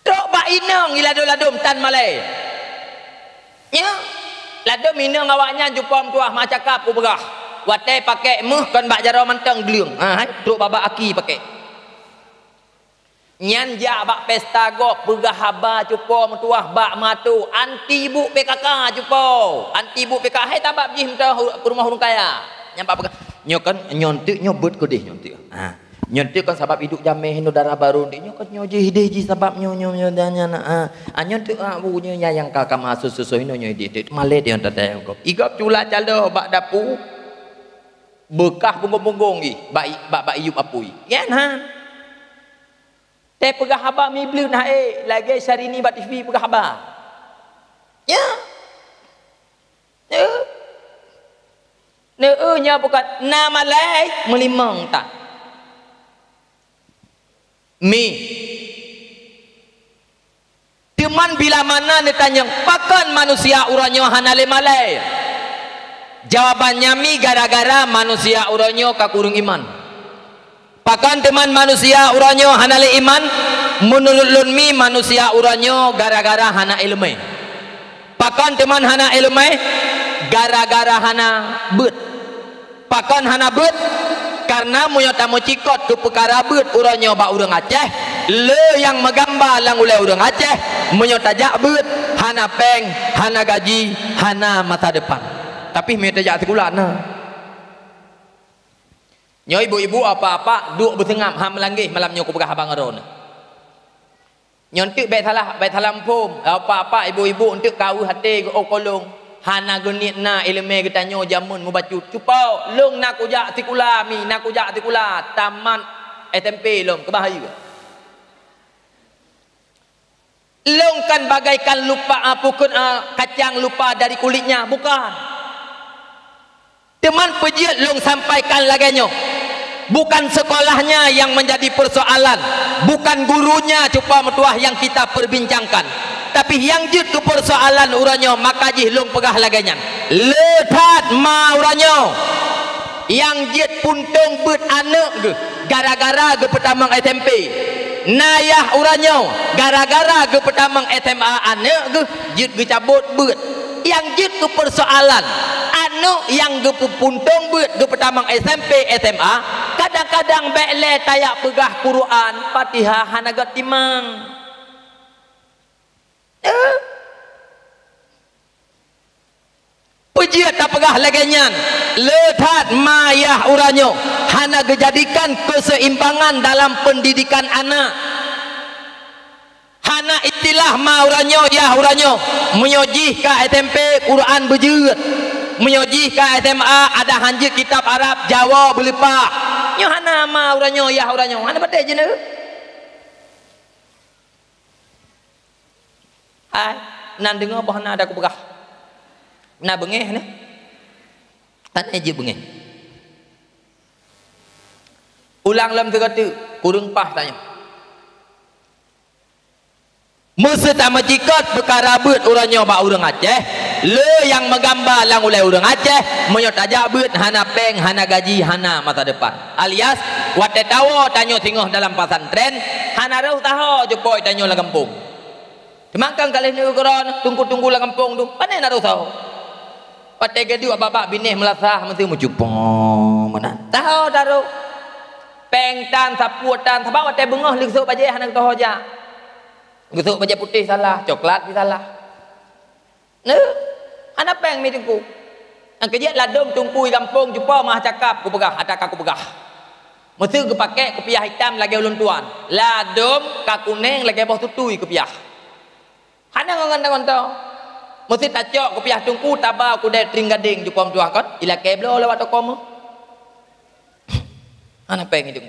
Tok bak inang iladum-ladum tan malai. Ya. Ladum inang awaknya jumpa tuah mak cakap ku berah. Watai pakai muh kan bak jarau mantang gleung. Tok baba aki pakai. Nyan ja bak pesta gop berah haba jumpa mentuah bak matu anti ibu PKK jumpa. Anti ibu PKK hai tabak jih mentah rumah orang kaya. Nyampak berah. Nyo kan nyontik nyobut ko deh nyontik. Nyontik kan sebab hidup jameh no darah baru ni nyo kan nyo ji sebab nyo danya na nyontik bunyi yang kakak masuk susu nyo di male dia tanda kau igap cula calo bak dapu bekah bungung-bungung gi bak iup apui kan te pegah haba mi bleu nah lagi hari ni bak TV pegah haba ya nya bukan nama lai melimang tak mi teman bila mana ditanya pakan manusia uranyo hanale malai jawabannya mi gara-gara manusia uranyo kakurung iman pakan teman manusia uranyo hanale iman menurut lun mi manusia uranyo gara-gara hana ilmu pakan teman hana ilmu gara-gara hana bet pakan hana bet karena munyota mucikot tu perkara bet uranyo ba urang Aceh le yang megambar lang oleh urang Aceh munyota jak bet hana peng hana gaji hana masa depan tapi me tajak sekulat nah nyo ibu-ibu apa-apa duk bertengam ham langgih malam nyo ku pegah abang aron nyontik baik salah pum apa-apa ibu-ibu untuk kau hati ke okolong hana genit na ilmu kita nyo jamun mubacu cupau long nak ujak tikula mi nak ujak tikula taman SMP long kebahaya Long kan bagaikan lupa pukul kacang lupa dari kulitnya, bukan. Teman pejiat long sampaikan laganya, bukan sekolahnya yang menjadi persoalan, bukan gurunya cupa metuah yang kita perbincangkan, tapi yang jut ke persoalan uranyo maka jih long pegah laganya letat ma uranyo yang jut puntung bet anak ge gara-gara ge petamang SMP nayah uranyo gara-gara ge petamang SMA anak ge jut ge cabut bet yang jut ke persoalan anak yang ge puntung bet ge petamang SMP SMA kadang-kadang bekle tayak pegah Quran Fatihah hanagat timang pujiat tak pegah lagenyan letat mayah uranyo hana dijadikan keseimbangan dalam pendidikan anak hana istilah ma uranyo ya uranyo menyojih ke SMP Quran berjeut menyojih ke SMA ada hanjit kitab Arab Jawa berlepak nyo hana ma uranyo ya uranyo hana badai je ne hai nan dengar apa hana ada aku pegah na bengeh ne tan eje bengeh ulang lam tegatu kurang pah tanya musa tak majikat perkara beut uranyo ba urang Aceh le yang menggambar lang ulai urang Aceh menyot aja beut hana peng hana gaji hana masa depan alias wate tawo tanyo singoh dalam pesantren hana rau taho jepoi tanyo la kampung dimangkang kalih ni geron tunggu-tunggu la kampung tu pane na rau taho patai gedi babak binih melasah mesti mucupong mana tahu daru pengtan saputan sabak watai bengah ligsuk baje hanak tahu aja ligsuk baje putih salah coklat salah ne anak peng mitinku ang kejiat ladom tungkui kampung jumpa mah cakap ku pegah atak aku pegah mesti ku pakai kopiah hitam lagi ulun tuan ladom ka kuning lagi bawah tutui kopiah hana ngonton mesti tacok kopiah tungku tabau ku dek tring gading jupom tuah kan ila keblo lewat tokom ana peng itu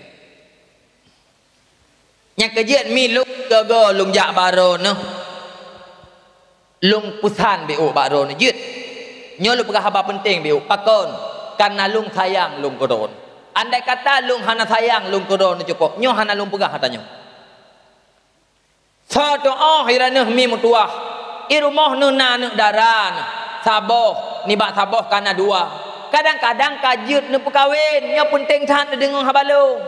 yang kejiat mi lung gago lung jak baro no lung pusan beu baro no jut nyo lu pegah haba penting beu pakon karena lung sayang lung koron andai kata lung hana sayang lung koron cukup nyo hana lung pegah katanya so doa hirana mi mutuah irumah nuna nuk daran saboh ni bak saboh kana dua kadang-kadang kajut nu perkawin nya penting tan dengung habalung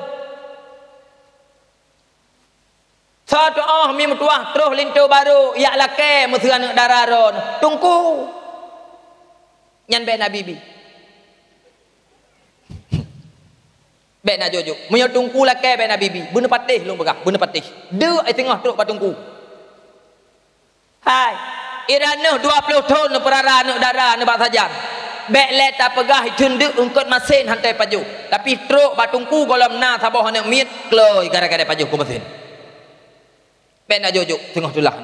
satu mi mutuah terus lintu baru ya lake musira nuk dararon tungku nyan be nabibi be na jojo munyo tungku lake be nabibi beuna patih lung begah beuna patih de ai tengah teruk patungku hai irana 20 tahun perara nak darah nak sajan bek leta pegah cunduk ungkut masin hantai paju tapi truk batungku golam na saboh nak mit kloi gara-gara paju ku masin bek nak jojuk tengah tulah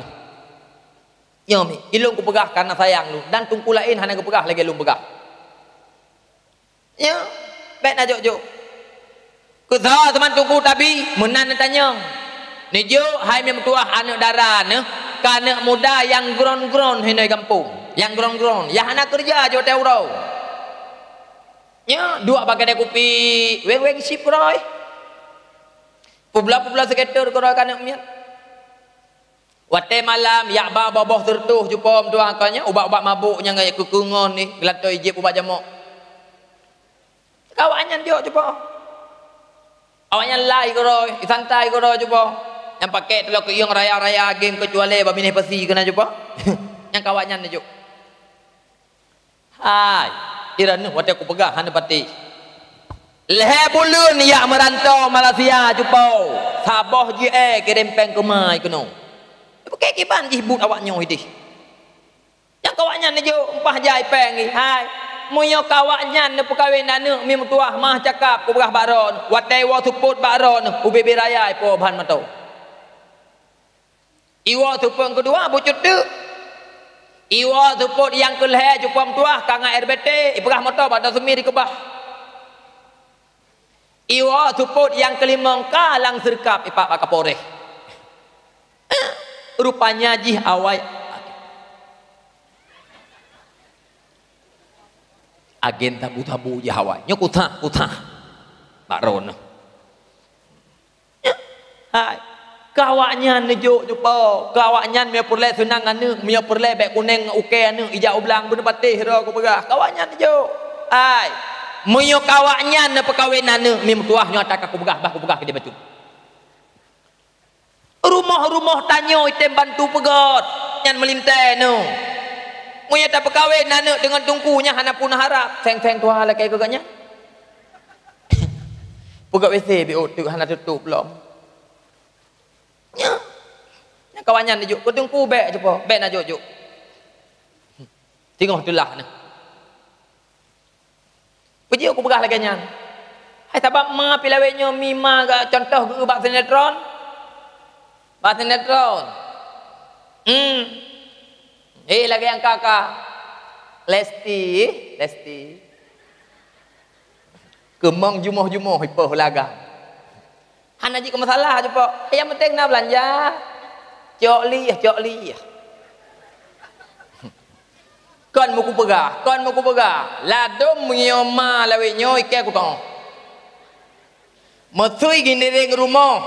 yo mi ilung ku pegah karena sayang lu dan tungku lain hana ku pegah lagi lu pegah yo bek nak jojuk ku sa teman tungku tapi menan tanya ni jo hai mi tuah anak darah ne kanak muda yang gron-gron hinai kampung yang gron-gron yang anak kerja jo teuro nya dua pakai kopi weng-weng sip roy publa-publa seketer koroi kanak miat wate malam ya ba boboh tertuh jupom tuang kanya ubat-ubat mabuknya ngaya kekungon ni gelatoi jip ubat jamok kawannya dia cuba awaknya lai koroi santai koroi cuba yang pakai telur ke yang raya-raya geng kecuali babineh pasi kena jumpa yang kawannya ni juk hai iranu wate aku pegah hana pati lehe bulun ya merantau Malaysia jumpa saboh je kirim peng ke mai keno pakai kiban je but awaknya hidih yang kawannya ni juk empah jai peng ni hai munyo kawannya ni perkawin anu mi mutuah mah cakap ku pegah baron wate wa suput baron ubi raya po bahan matau iwa tupang kedua bucut tu iwa tuput yang keleh jupam tuah kanga RBT ibrah motor pada semi di kebah iwa tuput yang kelima kalang serkap ipak pak kapolres rupanya jih awai agen tabu-tabu je awai nya kutah Pak Ron hai kawaknya nejuk jupa kawaknya me perle senang anu me perle bek kuning uke anu ijau belang bener patih ro ku pegah kawaknya nejuk hai moyo kawaknya ne perkawin anu mi tuah nya tak aku pegah bah ku pegah ke dia batu rumah-rumah tanyo item bantu pegot nyan melintai no moyo tak perkawin anu dengan tungkunya hana pun harap seng-seng tuah la kai kagaknya pegot WC bi tu hana tutup belum nya kawannya nejuk ku tungku bek je po bek nak juk tengok tulah nah puji aku pegah lagi nyan hai tabak ma pilawenyo mima ga contoh ke bak sinetron lagi yang kakak Lesti kemong jumuh hipoh laga hana ji ke masalah je pak yang penting nak belanja cok li kon muku pegah ladom nyoma lawe nyoy ke aku tong mesui gini ring rumah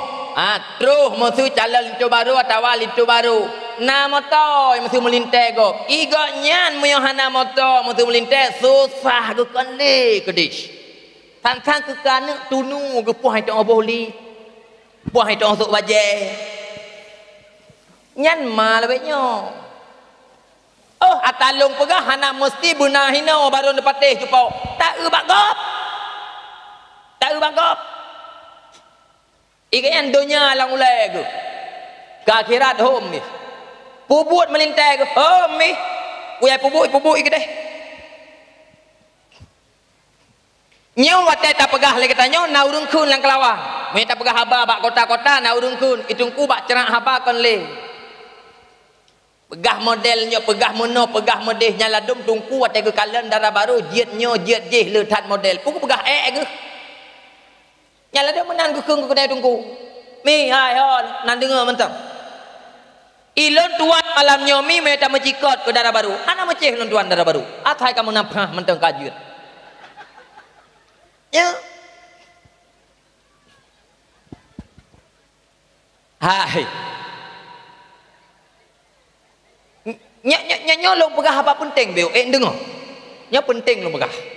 terus mesui calon lintu baru atau lintu baru na motor mesui melintai go igo nyan muyo hana motor mesui melintai susah ke kande kedish tantang ke kana tunu ke puah itu oboli puah itu untuk baje nyan ma lawe nyo atalung pegah hana mesti bunahino baru dapatih jupau tak bagop ikan dunia lang ulai ke akhirat hom ni pubut melintai ke hom ni uyai pubut ke deh nyaw watai tak pegah lagi kata nyaw na urung kun lang kelawang me tak pegah haba bak kota-kota na urung kun itungku bak cerak haba kon le pegah modelnya pegah mono pegah modeh nyala dum tungku watai ke kalen darah baru jiet jeh letat model puku pegah ke nyala dia menan ke kedai tungku mi hai hon nan dengar mentang ilon tuan malam nyomi me tak mecikot ke darah baru ana meceh lon tuan darah baru athai kamu nampah mentang kajut ya hai nya lo pegah apa penting beo dengar nya penting lo pegah